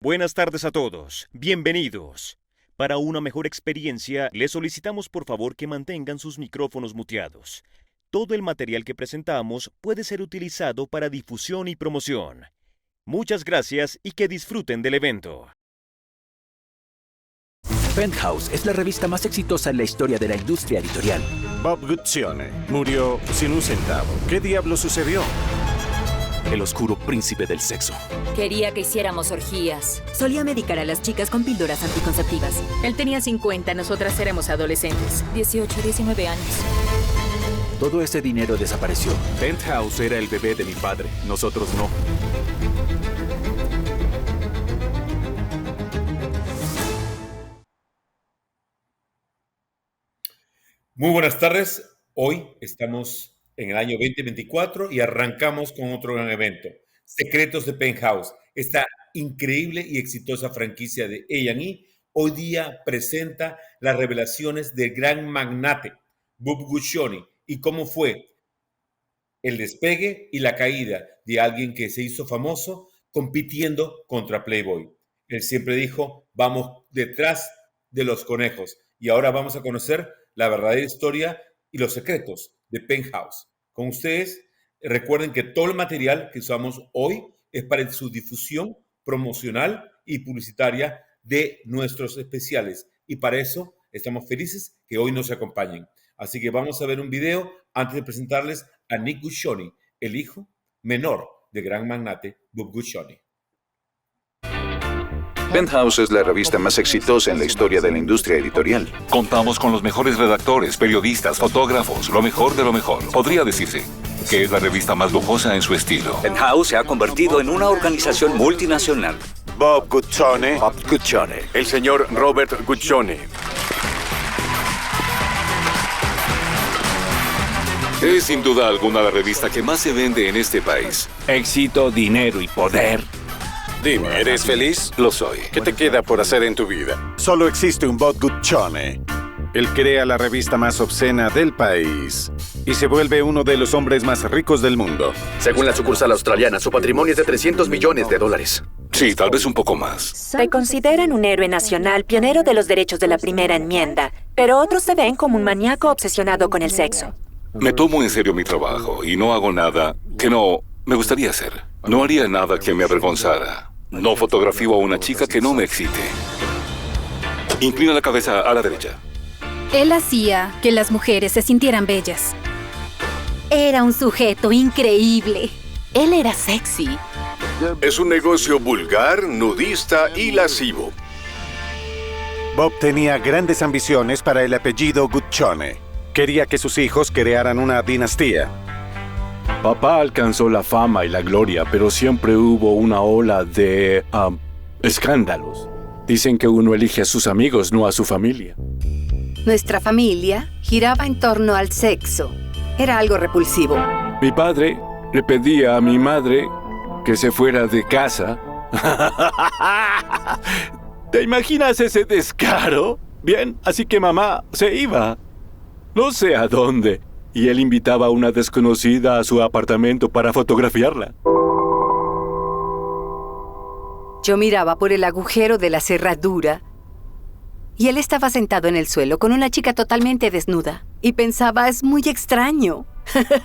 Buenas tardes a todos, bienvenidos. Para una mejor experiencia, les solicitamos por favor que mantengan sus micrófonos muteados. Todo el material que presentamos puede ser utilizado para difusión y promoción. Muchas gracias y que disfruten del evento. Penthouse es la revista más exitosa en la historia de la industria editorial. Bob Guccione murió sin un centavo. ¿Qué diablo sucedió? El oscuro príncipe del sexo. Quería que hiciéramos orgías. Solía medicar a las chicas con píldoras anticonceptivas. Él tenía 50, nosotras éramos adolescentes. 18, 19 años. Todo ese dinero desapareció. Penthouse era el bebé de mi padre, nosotros no. Muy buenas tardes. Hoy estamos en el año 2024 y arrancamos con otro gran evento, Secretos de Penthouse. Esta increíble y exitosa franquicia de A&E hoy día presenta las revelaciones del gran magnate Bob Guccione y cómo fue el despegue y la caída de alguien que se hizo famoso compitiendo contra Playboy. Él siempre dijo, vamos detrás de los conejos, y ahora vamos a conocer la verdadera historia y los secretos de Penthouse. Con ustedes, recuerden que todo el material que usamos hoy es para su difusión promocional y publicitaria de nuestros especiales, y para eso estamos felices que hoy nos acompañen. Así que vamos a ver un video antes de presentarles a Nick Guccione, el hijo menor del gran magnate Bob Guccione. Penthouse es la revista más exitosa en la historia de la industria editorial. Contamos con los mejores redactores, periodistas, fotógrafos, lo mejor de lo mejor. Podría decirse que es la revista más lujosa en su estilo. Penthouse se ha convertido en una organización multinacional. Bob Guccione. Bob Guccione. El señor Robert Guccione. Es sin duda alguna la revista que más se vende en este país. Éxito, dinero y poder. Dime, ¿eres feliz? Lo soy. ¿Qué te queda por hacer en tu vida? Solo existe un Bob Guccione. Él crea la revista más obscena del país y se vuelve uno de los hombres más ricos del mundo. Según la sucursal australiana, su patrimonio es de $300 millones. Sí, tal vez un poco más. Te consideran un héroe nacional pionero de los derechos de la primera enmienda, pero otros te ven como un maníaco obsesionado con el sexo. Me tomo en serio mi trabajo y no hago nada que no me gustaría hacer. No haría nada que me avergonzara. No fotografío a una chica que no me excite. Inclina la cabeza a la derecha. Él hacía que las mujeres se sintieran bellas. Era un sujeto increíble. Él era sexy. Es un negocio vulgar, nudista y lascivo. Bob tenía grandes ambiciones para el apellido Guccione. Quería que sus hijos crearan una dinastía. Papá alcanzó la fama y la gloria, pero siempre hubo una ola de escándalos. Dicen que uno elige a sus amigos, no a su familia. Nuestra familia giraba en torno al sexo. Era algo repulsivo. Mi padre le pedía a mi madre que se fuera de casa. ¿Te imaginas ese descaro? Bien, así que mamá se iba. No sé a dónde. Y él invitaba a una desconocida a su apartamento para fotografiarla. Yo miraba por el agujero de la cerradura y él estaba sentado en el suelo con una chica totalmente desnuda. Y pensaba, es muy extraño.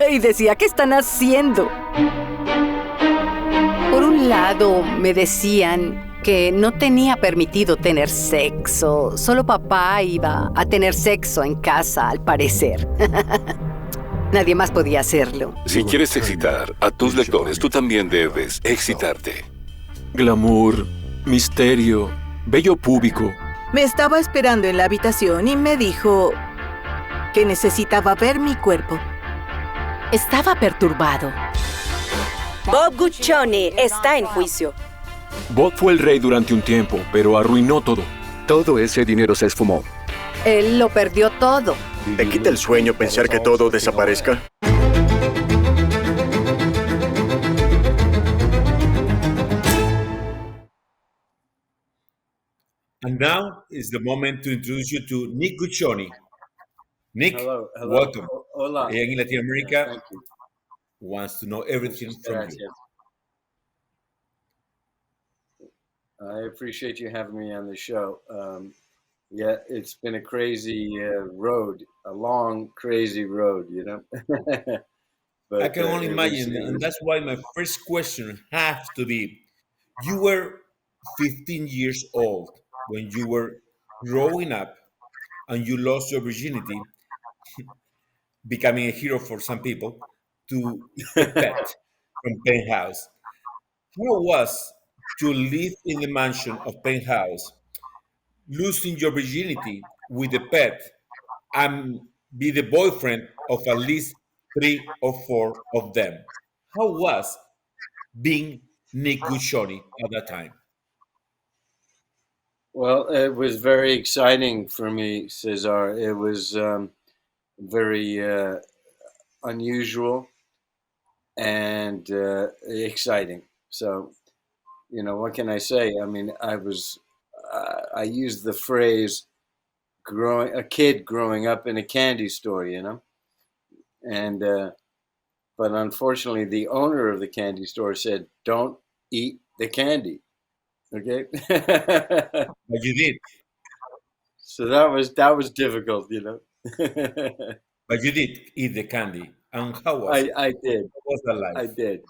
Y decía, ¿qué están haciendo? Por un lado, me decían que no tenía permitido tener sexo. Solo papá iba a tener sexo en casa, al parecer. Nadie más podía hacerlo. Si quieres excitar a tus lectores, tú también debes excitarte. Glamour, misterio, vello púbico. Me estaba esperando en la habitación y me dijo que necesitaba ver mi cuerpo. Estaba perturbado. Bob Guccione está en juicio. Bob fue el rey durante un tiempo, pero arruinó todo. Todo ese dinero se esfumó. Él lo perdió todo. ¿Te quita el sueño pensar que todo desaparezca? And now is the moment to introduce you to Nick Guccione. Nick, hello. welcome. Hola. In Latin America, Thank you. Wants to know everything from you. I appreciate you having me on the show. Yeah, it's been a crazy road, a long, crazy road, you know. I But can only it was, imagine, it and was. that's why my first question has to be: you were 15 years old when you were growing up, and you lost your virginity, becoming a hero for some people, to the pet from Penthouse. How was to live in the mansion of Penthouse, losing your virginity with the pet, and be the boyfriend of at least three or four of them? How was being Nick Guccione at that time? Well, it was very exciting for me, Cesar. It was very unusual and exciting. So, you know, what can I say? I mean, I used the phrase growing a kid growing up in a candy store, you know, and but unfortunately, the owner of the candy store said, "Don't eat the candy." Okay. But you did. So that was difficult, you know. But you did eat the candy. And how was it? I did. What was the I life? did.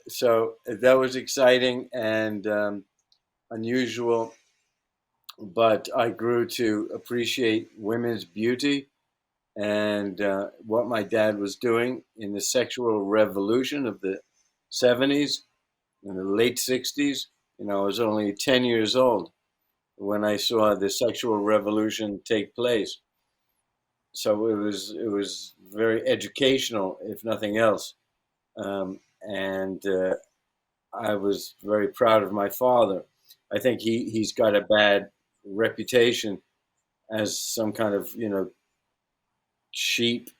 So that was exciting and unusual, but I grew to appreciate women's beauty and what my dad was doing in the sexual revolution of the 70s in the late 60s. You know, I was only 10 years old when I saw the sexual revolution take place. So it was very educational, if nothing else. And I was very proud of my father. I think he's got a bad reputation as some kind of, you know, cheap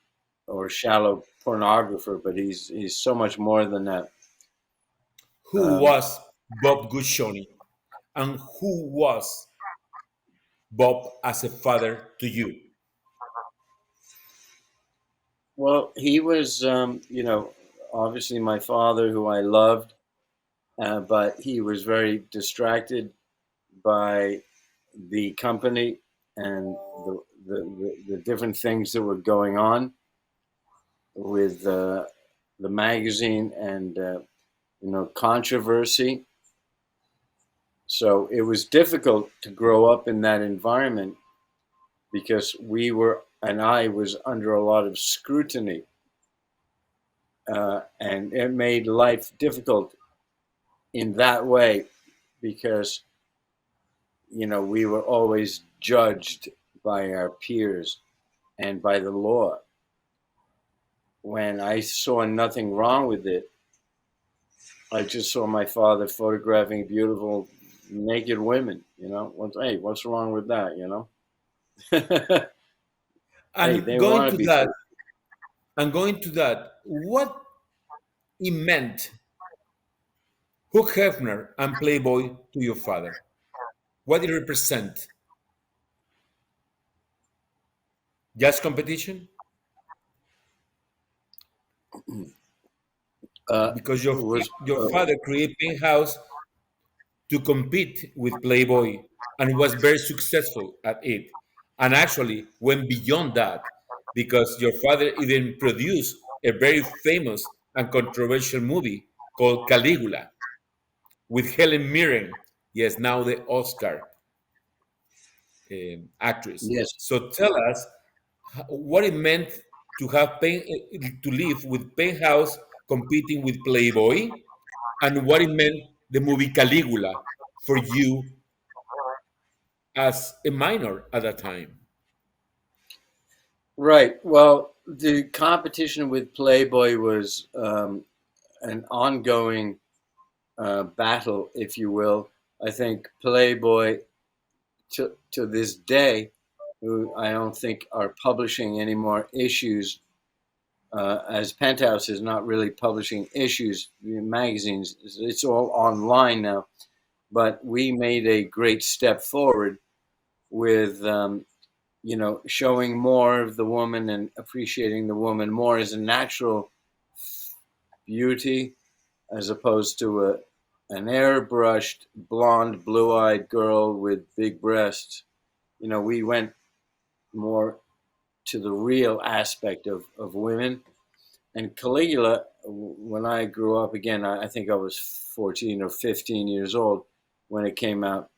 or shallow pornographer, but he's so much more than that. Who was Bob Guccione? And who was Bob as a father to you? Well, he was, you know, obviously my father, who I loved, but he was very distracted by the company and the different things that were going on with the magazine and you know, controversy. So it was difficult to grow up in that environment because I was under a lot of scrutiny, and it made life difficult in that way because, you know, we were always judged by our peers and by the law. When I saw nothing wrong with it, I just saw my father photographing beautiful naked women. You know, hey, what's wrong with that? You know, hey, And they want to be. going to that, what it meant Hugh Hefner and Playboy to your father? What did it represent? Just competition? Because your father created Penthouse to compete with Playboy and was very successful at it. And actually went beyond that because your father even produced a very famous and controversial movie called Caligula with Helen Mirren. Yes, now the Oscar actress. Yes. So tell us what it meant to have to live with Penthouse competing with Playboy, and what it meant the movie Caligula for you as a minor at that time. Right. Well, the competition with Playboy was an ongoing battle, if you will. I think Playboy, to this day, who I don't think are publishing any more issues, as Penthouse is not really publishing issues, magazines. It's all online now. But we made a great step forward with, you know, showing more of the woman and appreciating the woman more as a natural beauty as opposed to an airbrushed, blonde, blue-eyed girl with big breasts. You know, we went more to the real aspect of women. And Caligula, when I grew up, again, I think I was 14 or 15 years old when it came out,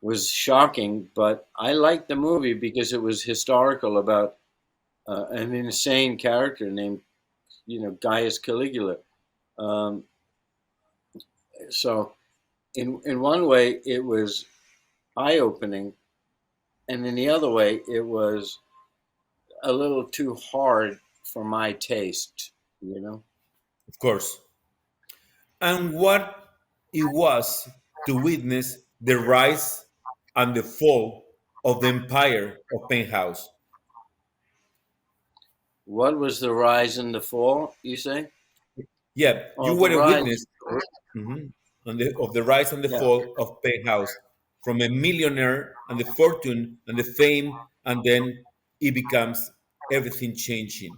was shocking, but I liked the movie because it was historical about an insane character named, Gaius Caligula. So in one way, it was eye-opening, and in the other way, it was a little too hard for my taste, Of course. And what it was to witness the rise and the fall of the empire of Penthouse. What was the rise and the fall, you say? Yeah, you were a witness of the rise and the fall of Penthouse, from a millionaire and the fortune and the fame, and then it becomes everything changing.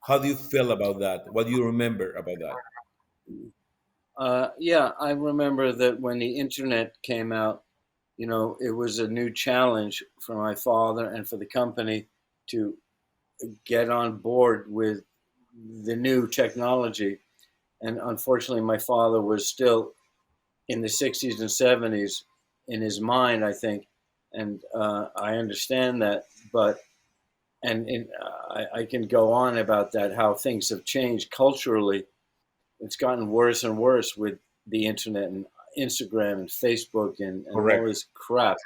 How do you feel about that? What do you remember about that? Yeah, I remember that when the internet came out, it was a new challenge for my father and for the company to get on board with the new technology. And unfortunately, my father was still in the 60s and 70s in his mind, I think. And I understand that, but I can go on about that, how things have changed culturally. It's gotten worse and worse with the internet and Instagram and Facebook and all this crap,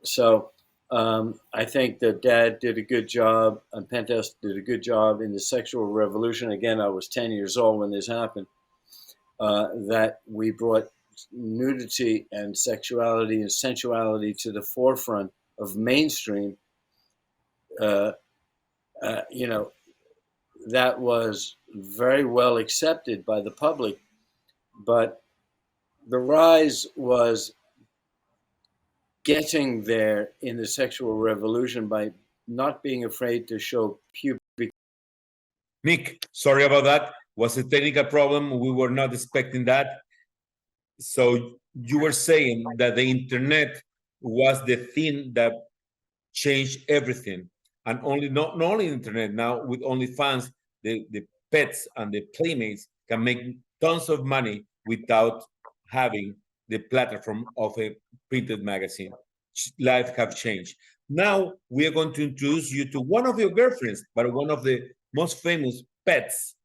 So I think that Dad did a good job, and Penthouse did a good job in the sexual revolution. Again, I was 10 years old when this happened, that we brought nudity and sexuality and sensuality to the forefront of mainstream. That was very well accepted by the public, but the rise was getting there in the sexual revolution by not being afraid to show pubic. Nick, sorry about that. Was a technical problem. We were not expecting that. So you were saying that the internet was the thing that changed everything. And not only internet, now with OnlyFans, the pets and the playmates can make tons of money without having the platform of a printed magazine. Life have changed. Now we are going to introduce you to one of your girlfriends, but one of the most famous pets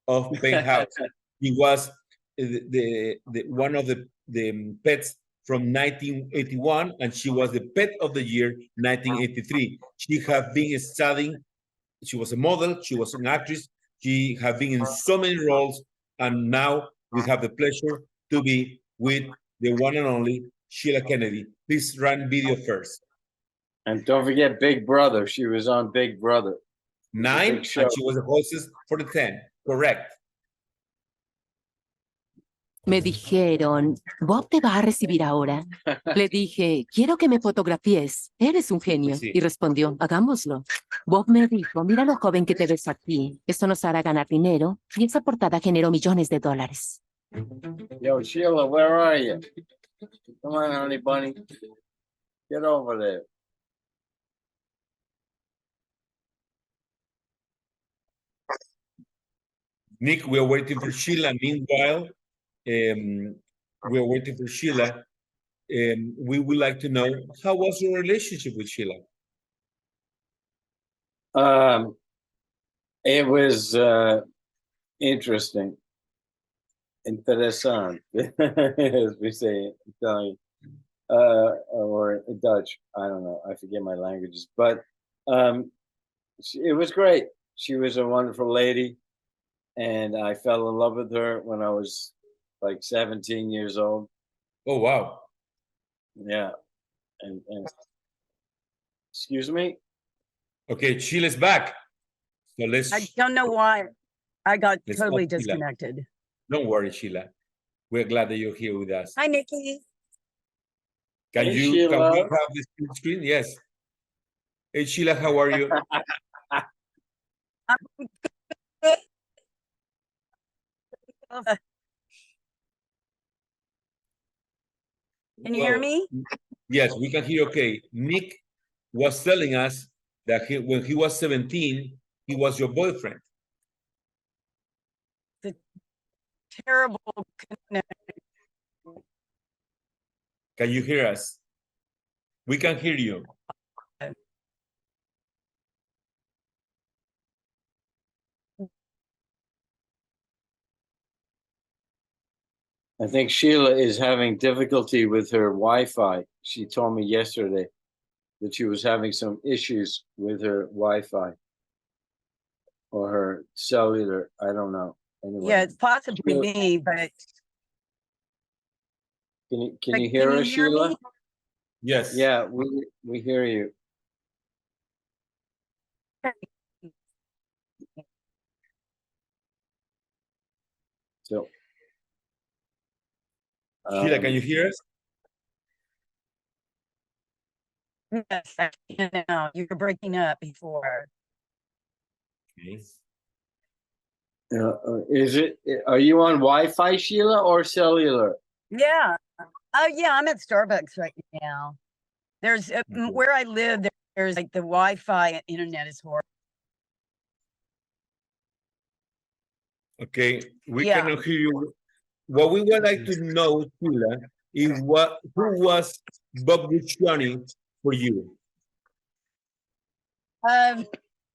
of Penthouse. He was the one of the pets from 1981, and she was the pet of the year 1983. She have been studying. She was a model. She was an actress. She have been in so many roles, and now we have the pleasure to be with the one and only Sheila Kennedy. Please run video first. And don't forget Big Brother. She was on Big Brother. 9, and she was the hostess for the 10. Correct. Me dijeron, Bob te va a recibir ahora. Le dije, quiero que me fotografíes. Eres un genio. Sí. Y respondió, hagámoslo. Bob me dijo, mira lo joven que te ves aquí. Esto nos hará ganar dinero. Y esa portada generó millones de dólares. Yo, Sheila, where are you? Come on, honey bunny. Get over there. Nick, we are waiting for Sheila. Meanwhile, we are waiting for Sheila. We would like to know, how was your relationship with Sheila? It was interesting. Interessant, as we say in Italian, or in Dutch. I don't know. I forget my languages, but it was great. She was a wonderful lady, and I fell in love with her when I was like 17 years old. Oh, wow. Yeah. And excuse me? Okay, Sheila's back. So let's... I don't know why I got Let's totally talk, Sheila. disconnected. Don't worry, Sheila. We're glad that you're here with us. Hi, Nikki. Can Hey, can we Sheila. have this screen? Yes. Hey, Sheila, how are you? Can you hear me? Yes, we can hear okay. Nick was telling us that when he was 17, he was your boyfriend. The terrible connection. Can you hear us? We can hear you. I think Sheila is having difficulty with her Wi-Fi. She told me yesterday that she was having some issues with her Wi-Fi or her cellular. I don't know. Anyway. Yeah, it's possibly me, but can you hear us, Sheila? Me? Yes. Yeah, we hear you. So, Sheila, can you hear us? Yes, I can now. You were breaking up before. Okay. Are you on Wi-Fi, Sheila, or cellular? Yeah. Oh, yeah, I'm at Starbucks right now. There's where I live, there's like the Wi-Fi and internet is horrible. Okay, we cannot hear you. What we would like to know, Sheila, is who was Bob Guccione for you?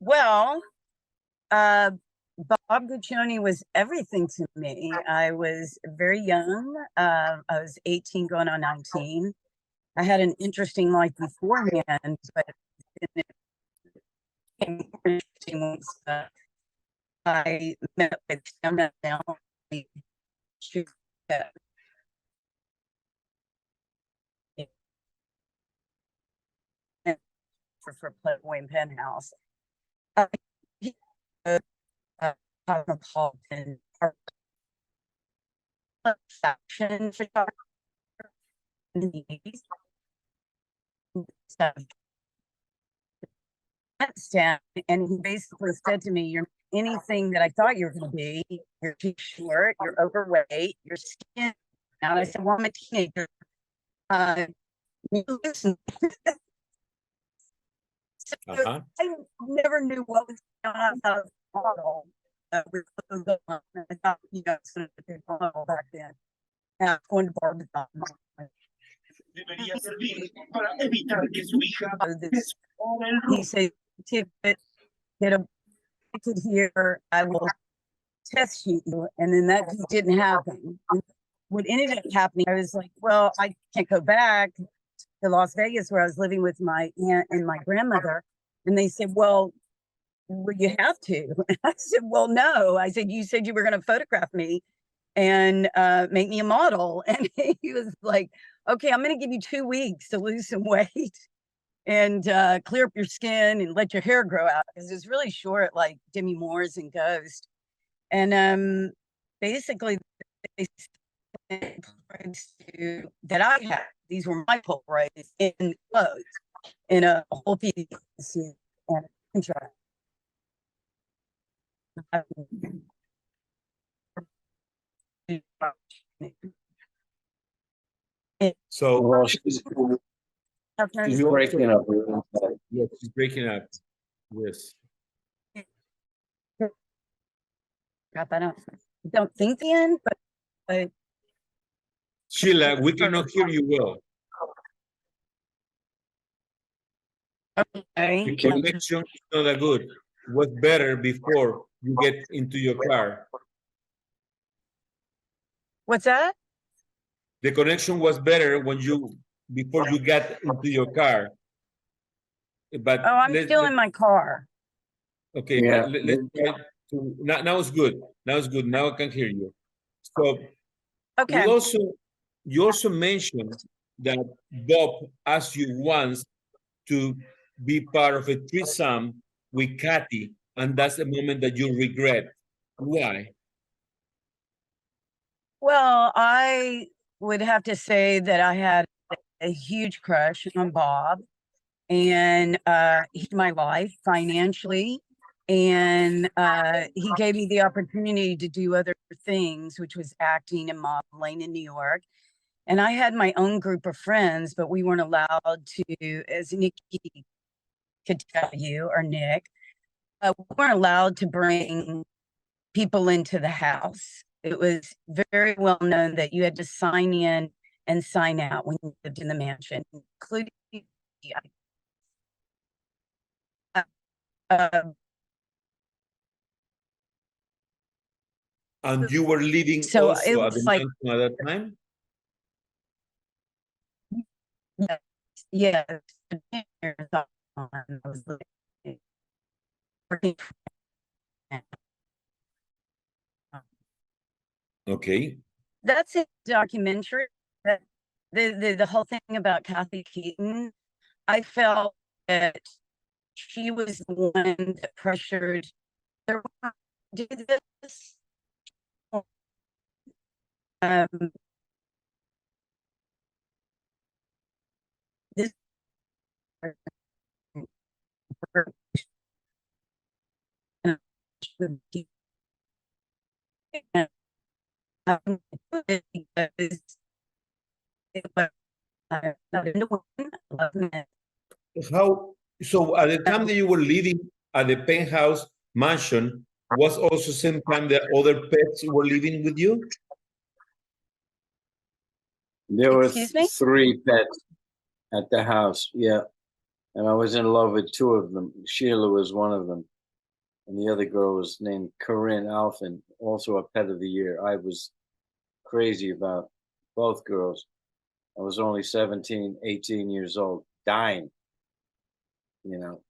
Well, Bob Guccione was everything to me. I was very young. I was 18 going on 19. I had an interesting life beforehand, but it became more interesting once I met with him now. For Playboy and Penthouse. Cosmopolitan fashion photographer in the 80s. And he basically said to me, "You're anything that I thought you were going to be. You're too short, you're overweight, your skin." And I said, "Well, I'm a teenager. Listen." So I never knew what was going on out of the model. I thought, sort of a big model back then. And I was going to Barbie. He said, "Get a ticket here. I will test you." And then that just didn't happen. And what ended up happening, I was like, well, I can't go back to Las Vegas where I was living with my aunt and my grandmother. And they said, well, you have to. I said, well, no. I said, you said you were going to photograph me and make me a model. And he was like, okay, I'm going to give you 2 weeks to lose some weight and clear up your skin and let your hair grow out. Because it's really short, like Demi Moore's and Ghost. And basically, that I had. These were my Polaroids in clothes in a whole piece and a contract. So well, she's breaking up. Yes, she's breaking up. Yes. I don't think the end, but Sheila, we cannot hear you well. Okay. The connection is not that good. What's better before you get into your car? What's that? The connection was better before you got into your car. But I'm still in my car. Okay, yeah. let's try to. Now it's good. Now it's good. Now I can hear you. So, okay. You also mentioned that Bob asked you once to be part of a threesome with Kathy, and that's the moment that you regret. Why? Well, I would have to say that I had a huge crush on Bob, and he's my life financially. And he gave me the opportunity to do other things, which was acting and modeling in New York. And I had my own group of friends, but we weren't allowed to, as Nikki could tell you, or Nick, we weren't allowed to bring people into the house. It was very well known that you had to sign in and sign out when you lived in the mansion, including And you were living so also it at was the like, mansion at that time? yes, for 10 years on, I was working. Okay. That's a documentary. That the whole thing about Kathy Keaton, I felt that she was the one that pressured her to do this. This How, so at the time that you were living at the penthouse mansion, was also same time that other pets were living with you? There were Excuse me? 3 pets at the house, yeah. And I was in love with 2 of them. Sheila was one of them. And the other girl was named Corinne Alphin, also a pet of the year. I was crazy about both girls. I was only 17, 18 years old, dying, you know.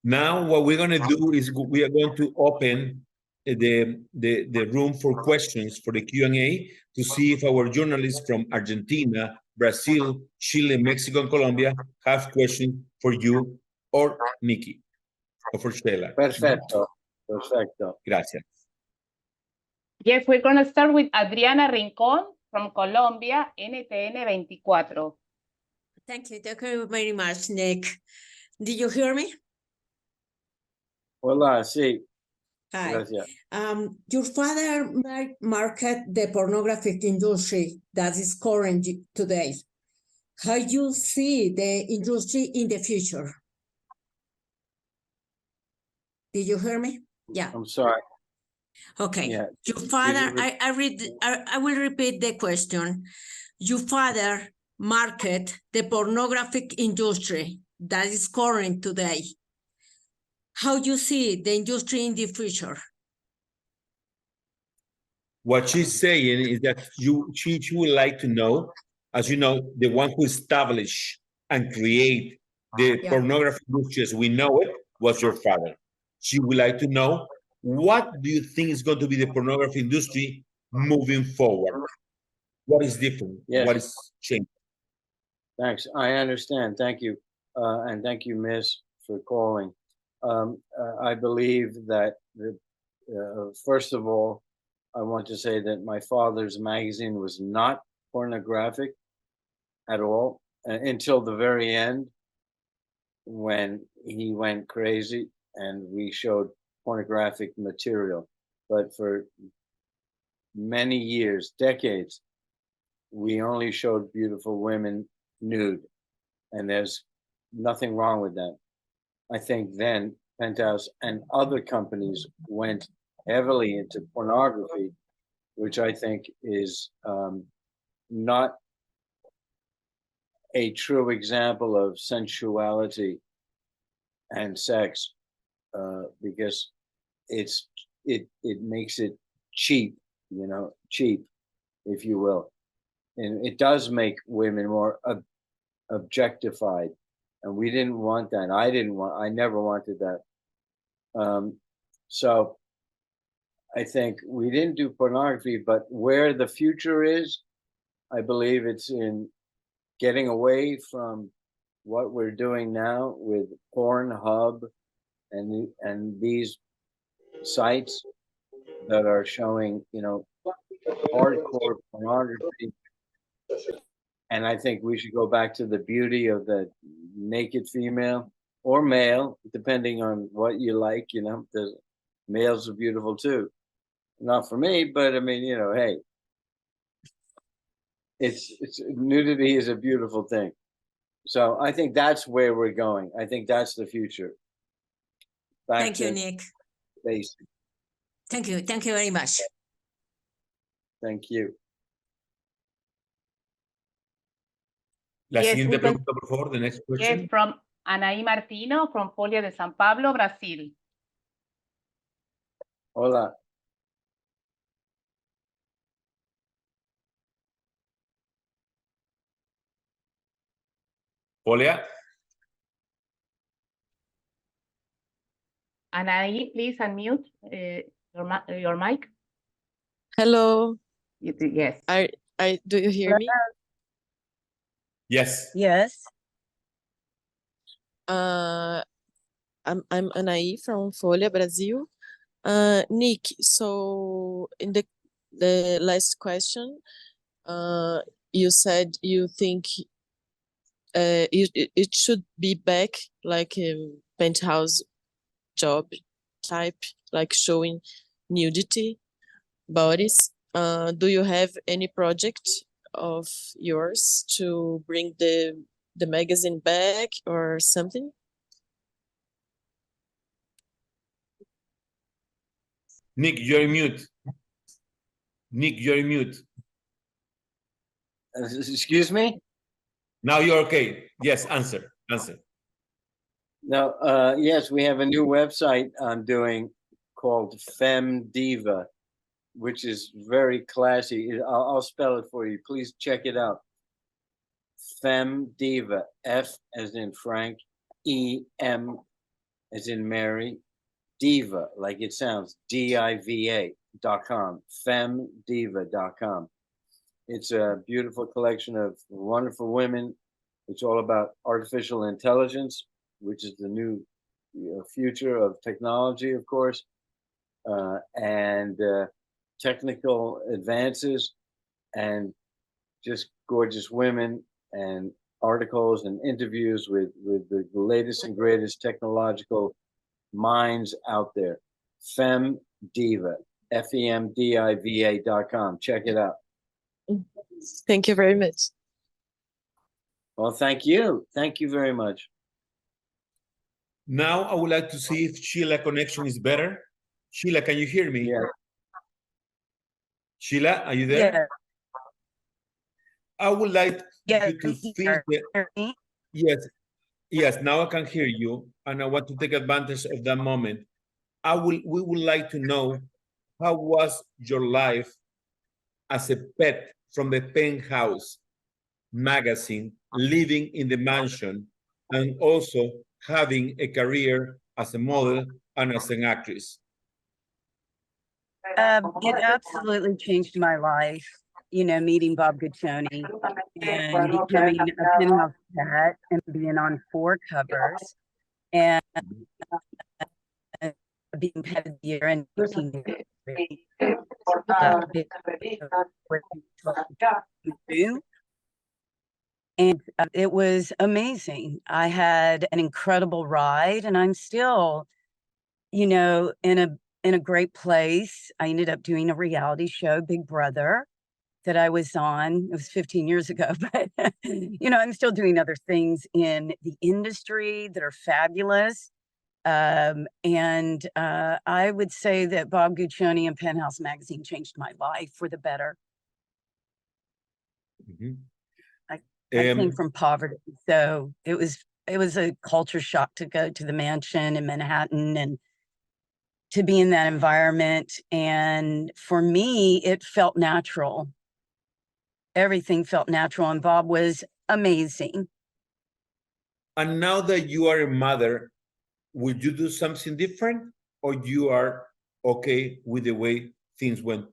Now what we're going to do is we are going to open the room for questions for the Q&A to see if our journalists from Argentina, Brazil, Chile, Mexico, and Colombia have questions for you or Nikki or for Sheila. Perfecto. Perfecto. Gracias. Yes, we're going to start with Adriana Rincón from Colombia, NTN 24. Thank you very much, Nick. Did you hear me? Hola, sí. Hi. Gracias. Your father market the pornographic industry that is current today. How you see the industry in the future? Did you hear me? Yeah. I'm sorry. Okay. Yeah. Your father, I will repeat the question. Your father market the pornographic industry that is current today. How you see the industry in the future? What she's saying is that she would like to know, as you know, the one who established and create the pornography industry as we know it was your father. She would like to know, what do you think is going to be the pornography industry moving forward? What is different? Yes. What is changing? Thanks. I understand. Thank you. And thank you, Miss, for calling. I believe that, first of all, I want to say that my father's magazine was not pornographic at all until the very end, when he went crazy and we showed pornographic material. But for many years, decades, we only showed beautiful women nude, and there's nothing wrong with that. I think then Penthouse and other companies went heavily into pornography, which I think is not a true example of sensuality and sex, because it makes it cheap, cheap, if you will, and it does make women more objectified, and we didn't want that. I never wanted that. So I think we didn't do pornography, but where the future is, I believe it's in getting away from what we're doing now with Pornhub and these sites that are showing, hardcore pornography. And I think we should go back to the beauty of the naked female or male, depending on what you like. You know, the males are beautiful too. Not for me, but I mean, you know, hey, it's nudity is a beautiful thing. So I think that's where we're going. I think that's the future. Thank you, Nick. Basic. Thank you. Thank you very much. Thank you. La Yes, siguiente we can- pregunta, por favor, the next question. Yes, from Anaí Martino from Folia de San Pablo, Brasil. Hola. Folia. Anaí, please unmute your mic. Hello. Yes. Do you hear me? Yes. Yes. I'm Anaí from Folha, Brazil. Nick, so in the last question, you said you think it should be back like a Penthouse job type, like showing nudity, bodies. Do you have any project of yours to bring the magazine back or something? Nick, you're mute. Nick, you're mute. Excuse me? Now you're okay. Yes, answer. No, yes, we have a new website I'm doing called Femme Diva, which is very classy. I'll spell it for you. Please check it out. Femme Diva, F as in Frank, E-M as in Mary, Diva, like it sounds, DIVA.com, FemmeDiva.com. It's a beautiful collection of wonderful women. It's all about artificial intelligence, which is the new future of technology, of course, and technical advances, and just gorgeous women, and articles and interviews with the latest and greatest technological minds out there. Femme Diva, FemDiva.com. Check it out. Thank you very much. Well, thank you. Thank you very much. Now I would like to see if Sheila connection is better. Sheila, can you hear me? Yeah. Sheila, are you there? Yeah. I would like you to feel Yes, now I can hear you, and I want to take advantage of that moment. We would like to know, how was your life as a pet from the Penthouse magazine, living in the mansion, and also having a career as a model and as an actress? It absolutely changed my life, you know, meeting Bob Guccione and becoming a Penthouse pet and being on 4 covers and being pet of the year in 1993. And it was amazing. I had an incredible ride, and I'm still, you know, in a great place. I ended up doing a reality show, Big Brother, that I was on. It was 15 years ago, but you know, I'm still doing other things in the industry that are fabulous. I would say that Bob Guccione and Penthouse magazine changed my life for the better. Mm-hmm. I came from poverty, so it was a culture shock to go to the mansion in Manhattan and to be in that environment. And for me, it felt natural. Everything felt natural, and Bob was amazing. And now that you are a mother, would you do something different, or you are okay with the way things went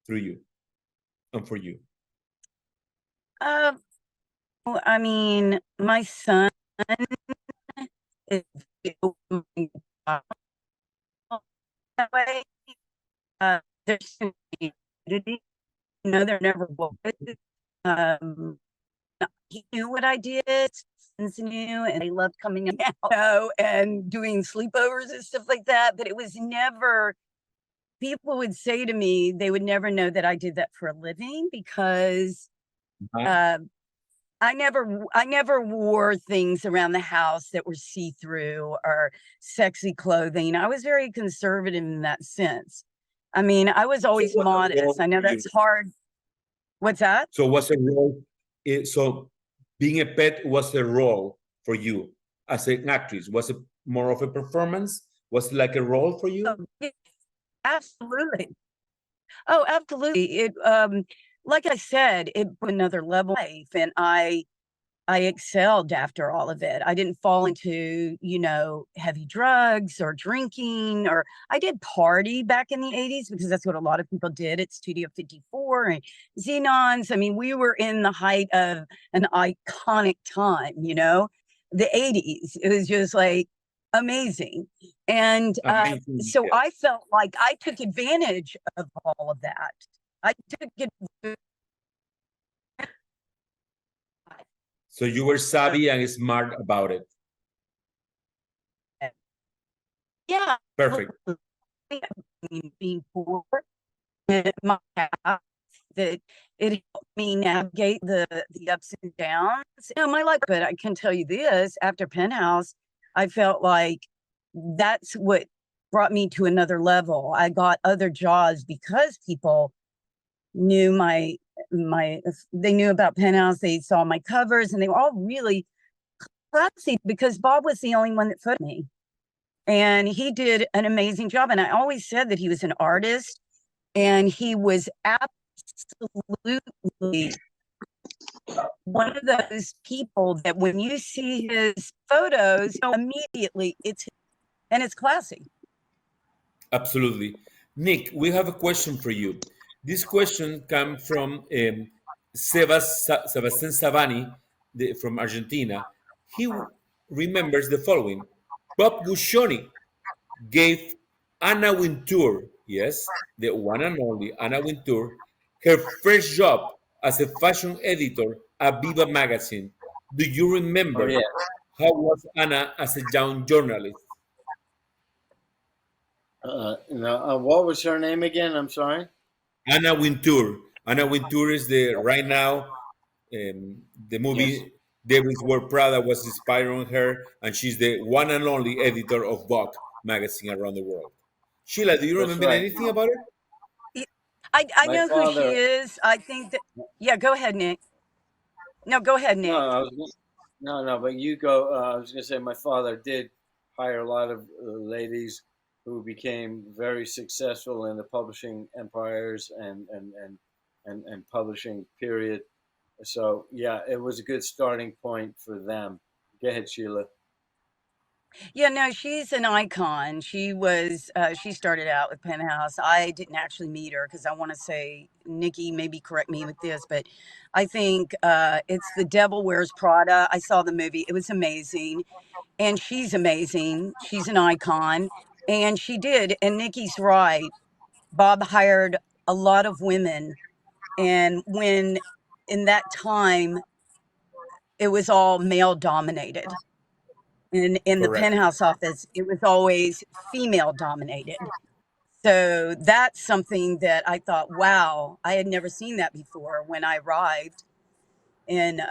through you and for you? I mean, my son is that way. There's unity. No, there never was. He knew what I did. knew, and they loved coming out, and doing sleepovers and stuff like that. But it was never, people would say to me, they would never know that I did that for a living because I never wore things around the house that were see-through or sexy clothing. I was very conservative in that sense. I mean, I was always modest. I know that's hard. What's that? So what's the role? So being a pet was the role for you as an actress? Was it more of a performance? Was it like a role for you? Oh, absolutely. Oh, absolutely. It, like I said, it put another level of life, and I excelled after all of it. I didn't fall into, heavy drugs or drinking, or I did party back in the 80s because that's what a lot of people did at Studio 54 and Xenons. I mean, we were in the height of an iconic time, the 80s. It was just like amazing. And so I felt like I took advantage of all of that. I took it. So you were savvy and smart about it. Yeah. Perfect. Being poor, my house, that it helped me navigate the ups and downs. My life, but I can tell you this: after Penthouse, I felt like that's what brought me to another level. I got other jobs because people knew they knew about Penthouse. They saw my covers, and they were all really classy because Bob was the only one that photoed me, and he did an amazing job. And I always said that he was an artist, and he was absolutely one of those people that when you see his photos, immediately it's classy. Absolutely. Nick, we have a question for you. This question comes from Sebastian Savani from Argentina. He remembers the following. Bob Guccione gave Anna Wintour, yes, the one and only Anna Wintour, her first job as a fashion editor at Viva magazine. Do you remember how was Anna as a young journalist? No, what was her name again? I'm sorry. Anna Wintour. Anna Wintour is right now, the movie Devils Wear Prada was inspired on her, and she's the one and only editor of Vogue magazine around the world. Sheila, do you remember anything about it? I know who she is. I think that, go ahead, Nick. No, go ahead, Nick. No, but you go. I was going to say my father did hire a lot of ladies who became very successful in the publishing empires and publishing period. So yeah, it was a good starting point for them. Go ahead, Sheila. Yeah, no, she's an icon. She was, she started out with Penthouse. I didn't actually meet her because I want to say, Nikki, maybe correct me with this, but I think it's The Devil Wears Prada. I saw the movie. It was amazing. And she's amazing. She's an icon. And she did. And Nikki's right. Bob hired a lot of women. And when in that time, it was all male dominated. In the Penthouse office, it was always female dominated. So that's something that I thought, wow, I had never seen that before when I arrived in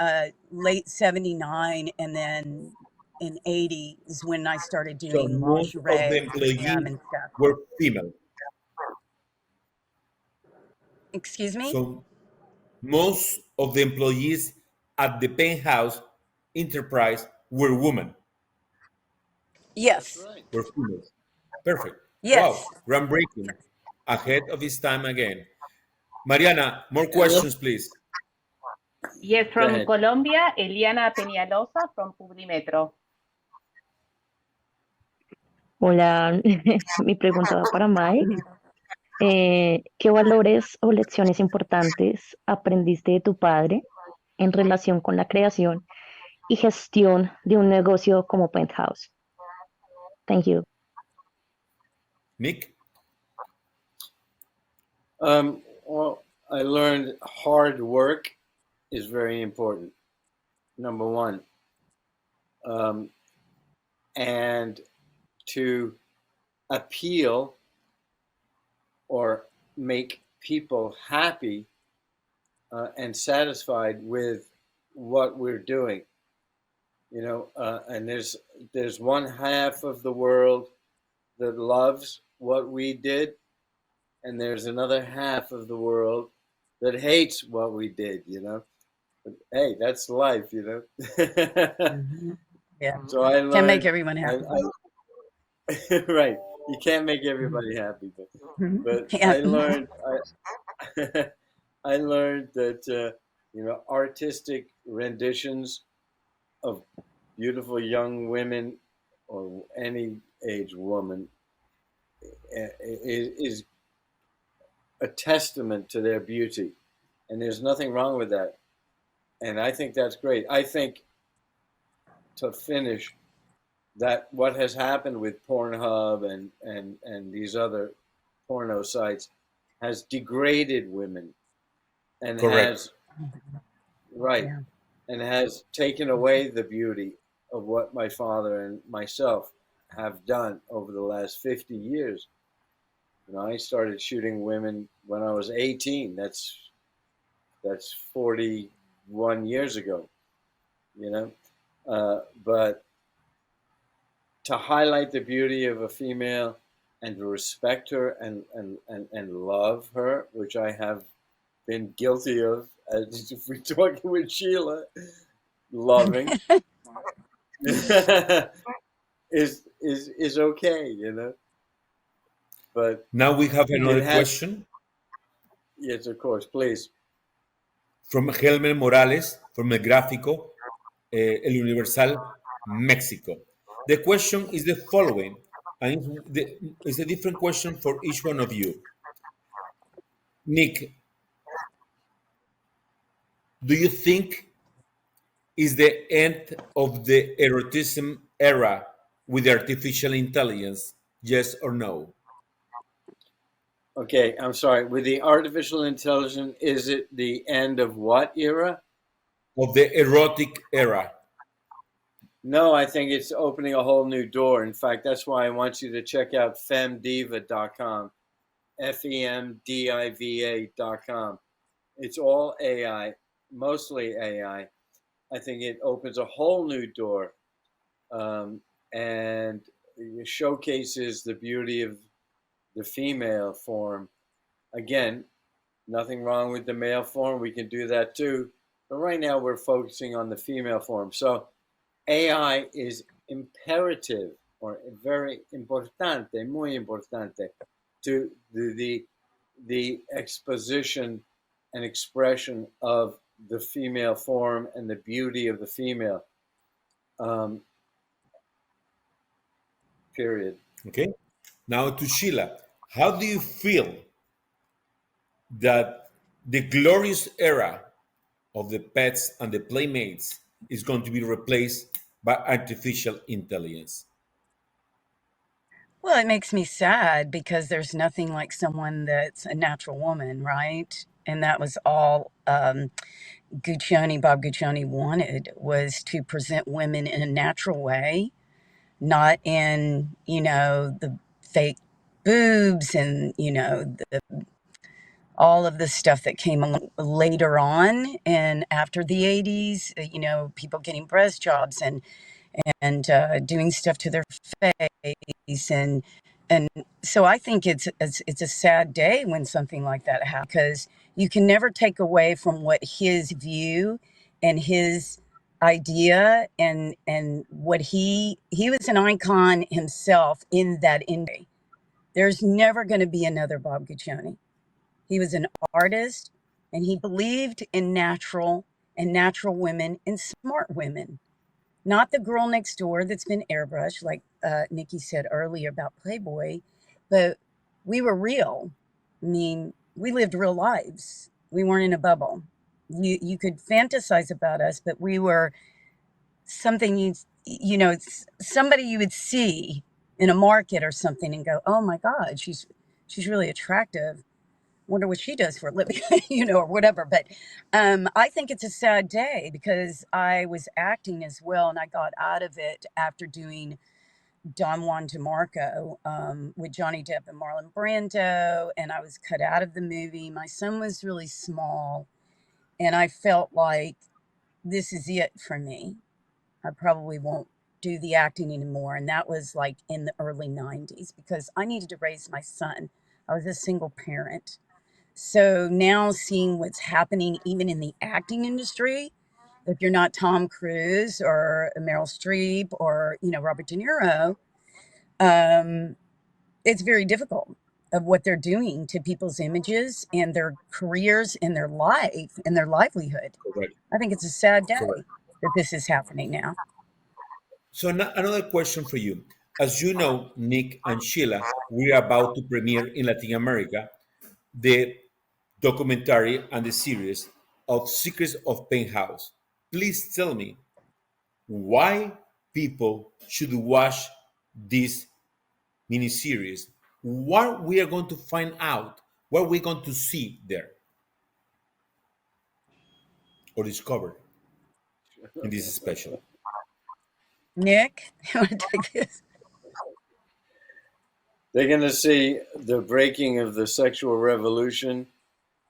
late 79, and then in 80 is when I started doing so most of the employees and stuff. were female. Excuse me? So most of the employees at the Penthouse enterprise were women. Yes. Were females. Perfect. Yes. Wow, groundbreaking. Ahead of his time again. Mariana, more questions, please. Yes, from Colombia, Eliana Peñalosa from Publimetro. Hola, mi pregunta va para Mike. ¿Qué valores o lecciones importantes aprendiste de tu padre en relación con la creación y gestión de un negocio como Penthouse? Thank you. Nick? Well, I learned hard work is very important. Number one. and to appeal or make people happy and satisfied with what we're doing. And there's one half of the world that loves what we did, and there's another half of the world that hates what we did, But, hey, that's life, Yeah. So I learned, Can't make everyone happy. right. You can't make everybody happy, but Yeah. I learned I learned that artistic renditions of beautiful young women or any age woman is a testament to their beauty, and there's nothing wrong with that. And I think that's great. I think, to finish, that what has happened with Pornhub and these other porno sites has degraded women and Correct. and has taken away the beauty of what my father and myself have done over the last 50 years. I started shooting women when I was 18. That's 41 years ago, but to highlight the beauty of a female and to respect her and love her, which I have been guilty of, as if we're talking with Sheila, loving is okay, But now we have another question. Yes, of course, please. From Helmer Morales, from El Gráfico, El Universal, Mexico. The question is the following, and it's a different question for each one of you. Nick, do you think is the end of the erotism era with artificial intelligence? Yes or no? Okay, I'm sorry. With the artificial intelligence, is it the end of what era? Of the erotic era. No, I think it's opening a whole new door. In fact, that's why I want you to check out femdiva.com, FEMDIVA.com. It's all AI, mostly AI. I think it opens a whole new door and showcases the beauty of the female form. Again, nothing wrong with the male form. We can do that too. But right now we're focusing on the female form. So AI is imperative or very importante, muy importante to the exposition and expression of the female form and the beauty of the female. Period. Okay. Now to Sheila, how do you feel that the glorious era of the pets and the playmates is going to be replaced by artificial intelligence? Well, it makes me sad because there's nothing like someone that's a natural woman, right? And that was all Bob Guccione wanted, was to present women in a natural way, not in, the fake boobs and, all of the stuff that came along later on and after the 80s, people getting breast jobs and doing stuff to their face and so I think it's a sad day when something like that happens, because you can never take away from what his view and his idea and what he was an icon himself in that industry. There's never going to be another Bob Guccione. He was an artist and he believed in natural women and smart women. Not the girl next door that's been airbrushed, like Nikki said earlier about Playboy, but we were real. I mean, we lived real lives. We weren't in a bubble. You could fantasize about us, but we were something somebody you would see in a market or something and go, oh my God, she's really attractive. wonder what she does for a living, or whatever. But I think it's a sad day because I was acting as well, and I got out of it after doing Don Juan DeMarco with Johnny Depp and Marlon Brando, and I was cut out of the movie. My son was really small, and I felt like this is it for me. I probably won't do the acting anymore. And that was like in the early 90s because I needed to raise my son. I was a single parent. So now seeing what's happening even in the acting industry, if you're not Tom Cruise or Meryl Streep or, Robert De Niro, it's very difficult of what they're doing to people's images and their careers and their life and their livelihood. Correct. I think it's a sad day Correct. that this is happening now. So another question for you. As you know, Nick and Sheila, we are about to premiere in Latin America the documentary and the series of Secrets of Penthouse. Please tell me why people should watch this miniseries. What we are going to find out, what we're going to see there or discover in this special. Nick, you want to take this? They're going to see the breaking of the sexual revolution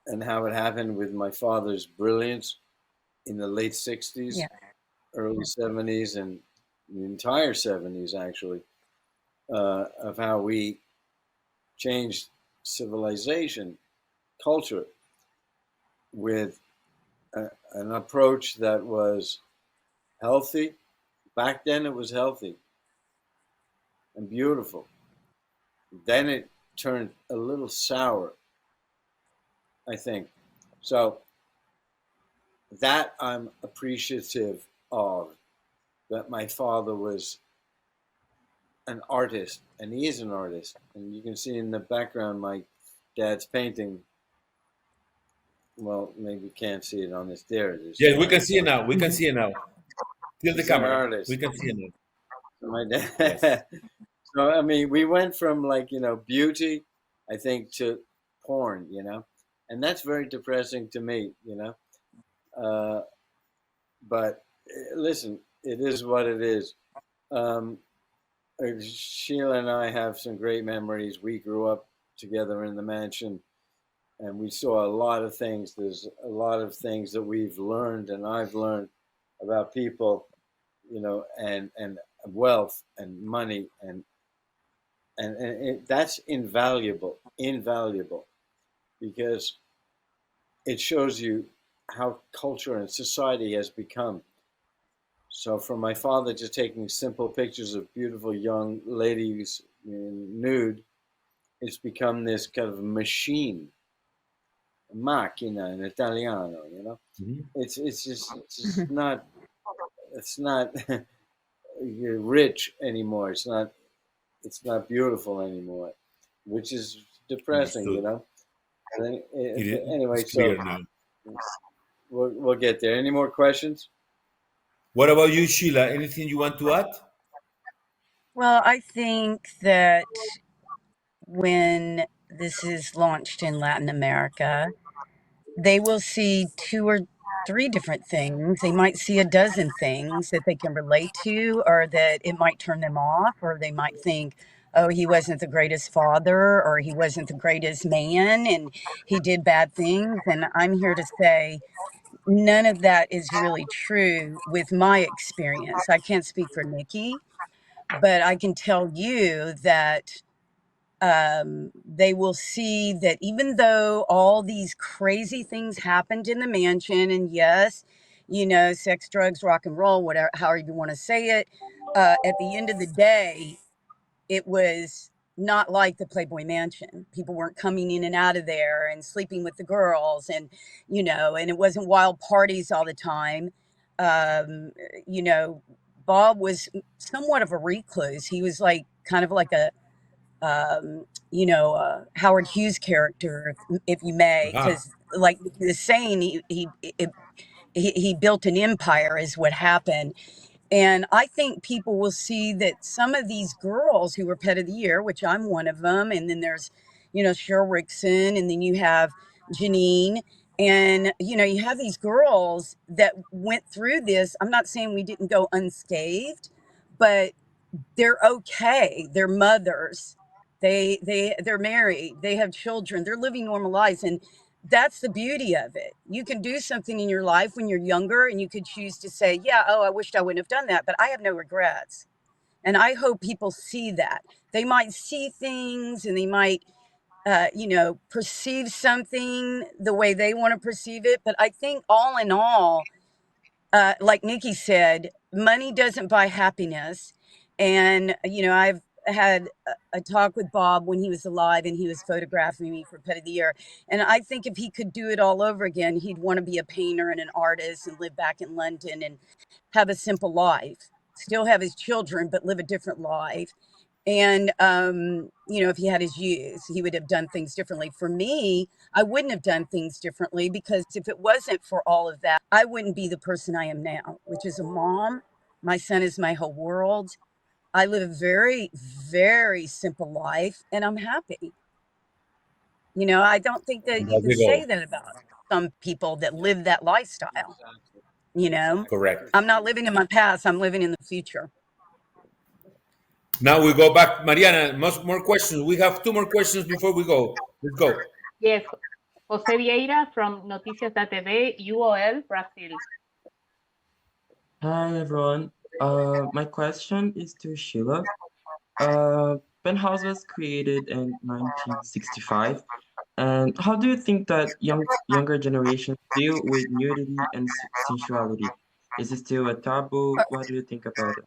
and how it happened with my father's brilliance in the late 60s, early 70s, and the entire 70s, actually, of how we changed civilization, culture, with an approach that was healthy. Back then it was healthy and beautiful. Then it turned a little sour, I think. So that I'm appreciative of, that my father was an artist, and he is an artist. And you can see in the background my dad's painting. Well, maybe you can't see it on this. There it is. Yes, we can see it now. We can see it now. Tilt the camera. Artist. We can see it now. So my dad. Yes. So I mean, we went from beauty, I think, to porn, and that's very depressing to me, But listen, it is what it is. Sheila and I have some great memories. We grew up together in the mansion, and we saw a lot of things. There's a lot of things that we've learned, and I've learned about people, and wealth and money, and that's invaluable, because it shows you how culture and society has become. So from my father just taking simple pictures of beautiful young ladies nude, it's become this kind of machine, macchina in Italiano, Mm-hmm. It's just not, it's not rich anymore. It's not beautiful anymore, which is depressing, And anyway, so we'll get there. Any more questions? What about you, Sheila? Anything you want to add? Well, I think that when this is launched in Latin America, they will see 2 or 3 different things. They might see a dozen things that they can relate to, or that it might turn them off, or they might think, oh, he wasn't the greatest father, or he wasn't the greatest man, and he did bad things. And I'm here to say none of that is really true with my experience. I can't speak for Nikki, but I can tell you that they will see that even though all these crazy things happened in the mansion, and yes, sex, drugs, rock and roll, whatever, however you want to say it, at the end of the day, it was not like the Playboy Mansion. People weren't coming in and out of there and sleeping with the girls, and and it wasn't wild parties all the time. Bob was somewhat of a recluse. He was kind of like a Howard Hughes character, if you may, because like the saying, he built an empire is what happened. And I think people will see that some of these girls who were pet of the year, which I'm one of them, and then there's Cheryl Rickson, and then you have Janine. And, you have these girls that went through this. I'm not saying we didn't go unscathed, but they're okay. They're mothers. They're married. They have children. They're living normal lives. And that's the beauty of it. You can do something in your life when you're younger and you could choose to say, yeah, oh, I wished I wouldn't have done that, but I have no regrets. And I hope people see that. They might see things and they might, perceive something the way they want to perceive it. But I think all in all, like Nikki said, money doesn't buy happiness. And, I've had a talk with Bob when he was alive and he was photographing me for Pet of the Year. And I think if he could do it all over again, he'd want to be a painter and an artist and live back in London and have a simple life, still have his children, but live a different life. And, if he had his youth, he would have done things differently. For me, I wouldn't have done things differently because if it wasn't for all of that, I wouldn't be the person I am now, which is a mom. My son is my whole world. I live a very, very simple life and I'm happy. I don't think that you can say that about some people that live that lifestyle. Correct. I'm not living in my past. I'm living in the future. Now we go back. Mariana, more questions. We have 2 more questions before we go. Let's go. Yes, José Vieira from Noticias da TV, UOL, Brazil. Hi, everyone. My question is to Sheila. Penthouse was created in 1965. And how do you think that younger generations deal with nudity and sensuality? Is it still a taboo? What do you think about it?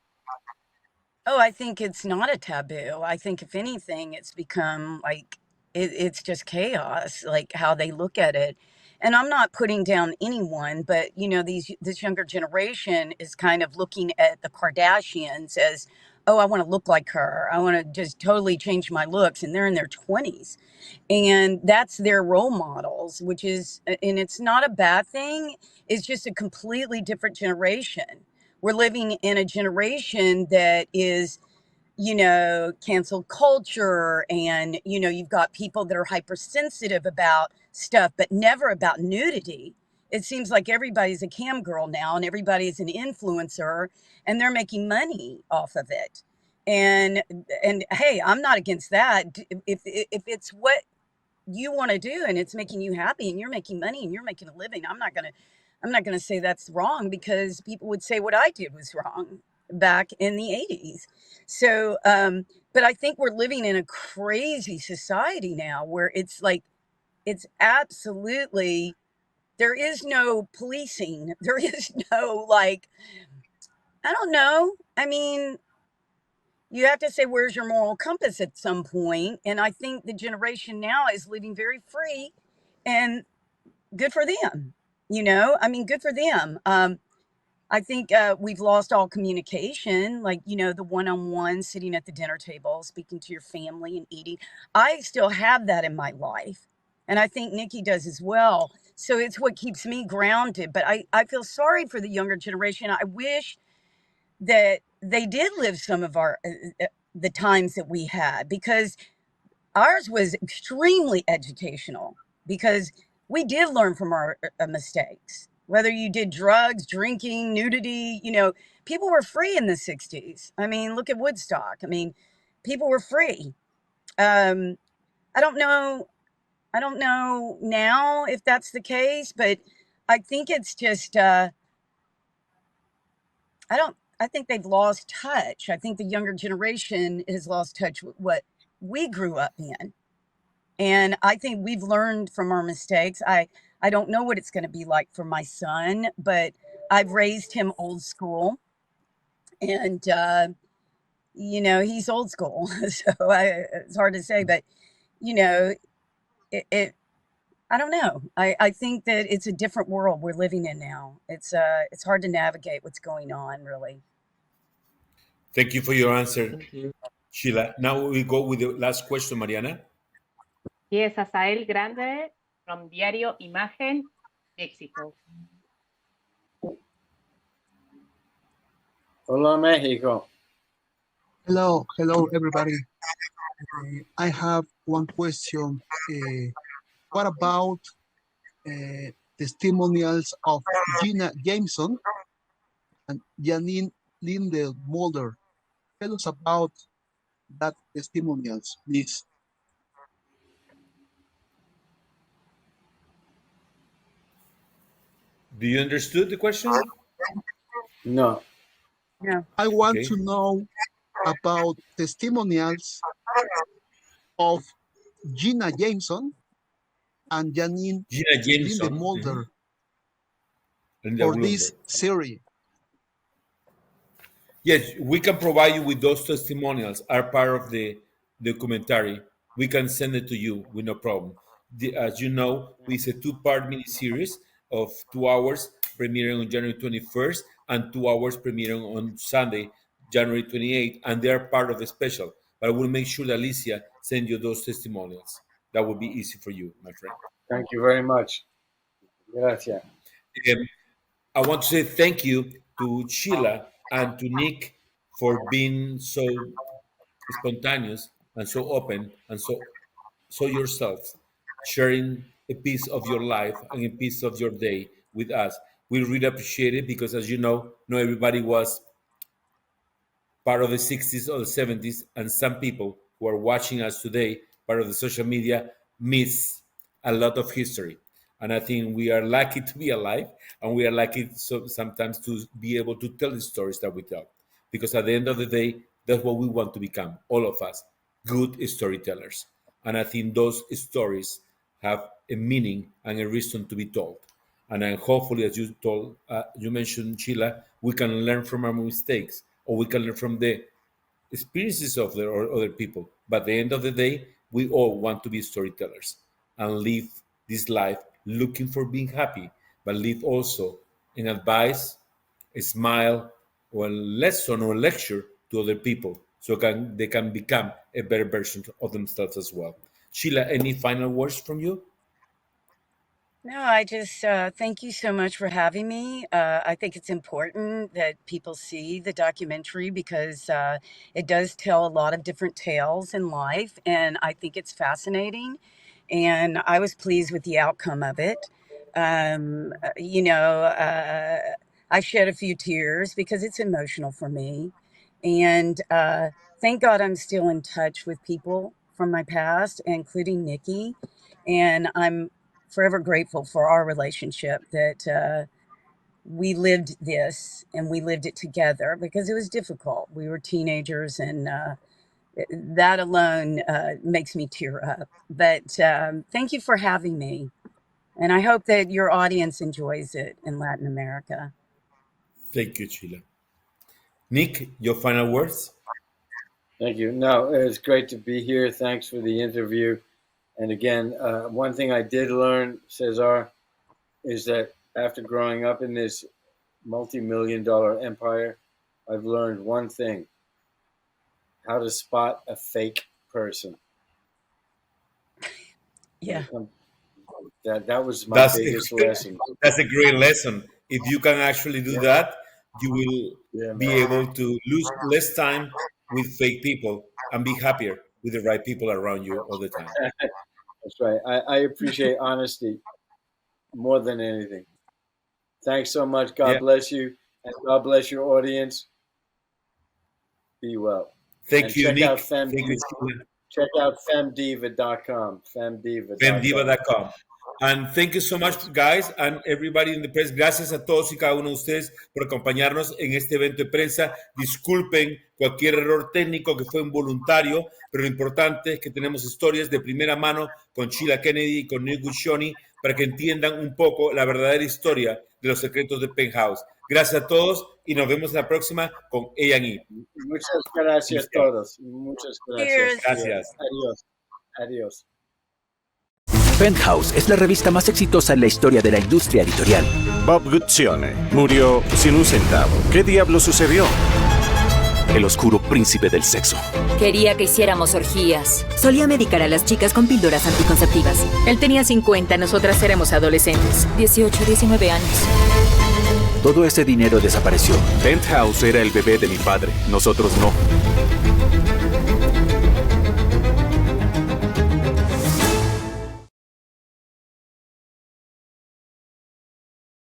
Oh, I think it's not a taboo. I think if anything, it's become like it's just chaos, like how they look at it. And I'm not putting down anyone, but this younger generation is kind of looking at the Kardashians as, oh, I want to look like her. I want to just totally change my looks, and they're in their 20s. And that's their role models, and it's not a bad thing. It's just a completely different generation. We're living in a generation that is, cancel culture, and, you've got people that are hypersensitive about stuff, but never about nudity. It seems like everybody's a cam girl now and everybody's an influencer and they're making money off of it. And hey, I'm not against that. If it's what you want to do and it's making you happy and you're making money and you're making a living, I'm not going to say that's wrong, because people would say what I did was wrong back in the 80s. So, but I think we're living in a crazy society now where it's like, it's absolutely, there is no policing. There is no, like, I don't know. I mean, you have to say, where's your moral compass at some point? And I think the generation now is living very free, and good for them. Good for them. I think we've lost all communication, like, the one-on-one sitting at the dinner table, speaking to your family and eating. I still have that in my life. And I think Nikki does as well. So it's what keeps me grounded. But I feel sorry for the younger generation. I wish that they did live some of the times that we had, because ours was extremely educational, because we did learn from our mistakes. Whether you did drugs, drinking, nudity, people were free in the 60s. I mean, look at Woodstock. I mean, people were free. I don't know now if that's the case, but I think it's just, I think they've lost touch. I think the younger generation has lost touch with what we grew up in. And I think we've learned from our mistakes. I don't know what it's going to be like for my son, but I've raised him old school. And, he's old school. So it's hard to say, but, I don't know. I think that it's a different world we're living in now. It's hard to navigate what's going on, really. Thank you for your answer, Sheila. Now we go with the last question, Mariana. Yes, Asael Grande from Diario Imagen, México. Hola, Mexico. Hello, everybody. I have one question. What about testimonials of Gina Jameson and Janine Linde-Mulder? Tell us about that testimonials, please. Do you understood the question? No. Yeah. I want to know about testimonials of Gina Jameson and Janine Linde-Mulder for this series. Yes, we can provide you with those testimonials are part of the documentary. We can send it to you with no problem. As you know, it's a two-part miniseries of 2 hours premiering on January 21st and 2 hours premiering on Sunday, January 28th, and they are part of the special. But I will make sure that Alicia send you those testimonials. That will be easy for you, my friend. Thank you very much. Gracias. I want to say thank you to Sheila and to Nick for being so spontaneous and so open and so yourselves, sharing a piece of your life and a piece of your day with us. We really appreciate it because, as you know, not everybody was part of the 60s or the 70s, and some people who are watching us today, part of the social media, miss a lot of history. And I think we are lucky to be alive, and we are lucky sometimes to be able to tell the stories that we tell. Because at the end of the day, that's what we want to become, all of us, good storytellers. And I think those stories have a meaning and a reason to be told. And then hopefully, as you mentioned, Sheila, we can learn from our mistakes, or we can learn from the experiences of the other people. But at the end of the day, we all want to be storytellers and live this life looking for being happy, but live also in advice, a smile, or a lesson or a lecture to other people, so they can become a better version of themselves as well. Sheila, any final words from you? No, I just thank you so much for having me. I think it's important that people see the documentary because it does tell a lot of different tales in life, and I think it's fascinating. And I was pleased with the outcome of it. I shed a few tears because it's emotional for me. And thank God I'm still in touch with people from my past, including Nikki. And I'm forever grateful for our relationship that we lived this and we lived it together because it was difficult. We were teenagers, and that alone makes me tear up. But thank you for having me. And I hope that your audience enjoys it in Latin America. Thank you, Sheila. Nick, your final words? Thank you. No, it's great to be here. Thanks for the interview. And again, one thing I did learn, Cesar, is that after growing up in this multi-million-dollar empire, I've learned one thing: how to spot a fake person. Yeah. That was my biggest lesson. That's a great lesson. If you can actually do that, you will be able to lose less time with fake people and be happier with the right people around you all the time. That's right. I appreciate honesty more than anything. Thanks so much. God bless you. And God bless your audience. Be well. Thank you, check Nick. Out check out femdiva.com. Femdiva.com. And thank you so much, guys, and everybody in the press. Gracias a todos y cada uno de ustedes por acompañarnos en este evento de prensa. Disculpen cualquier error técnico que fue involuntario, pero lo importante es que tenemos historias de primera mano con Sheila Kennedy y con Nick Guccione para que entiendan un poco la verdadera historia de los secretos de Penthouse. Gracias a todos y nos vemos en la próxima con A&E. Muchas gracias a todos. Muchas gracias. Gracias. Adiós. Adiós. Penthouse es la revista más exitosa en la historia de la industria editorial. Bob Guccione murió sin un centavo. ¿Qué diablo sucedió? El oscuro príncipe del sexo. Quería que hiciéramos orgías. Solía medicar a las chicas con píldoras anticonceptivas. Él tenía 50, nosotras éramos adolescentes. 18, 19 años. Todo ese dinero desapareció. Penthouse era el bebé de mi padre, nosotros no.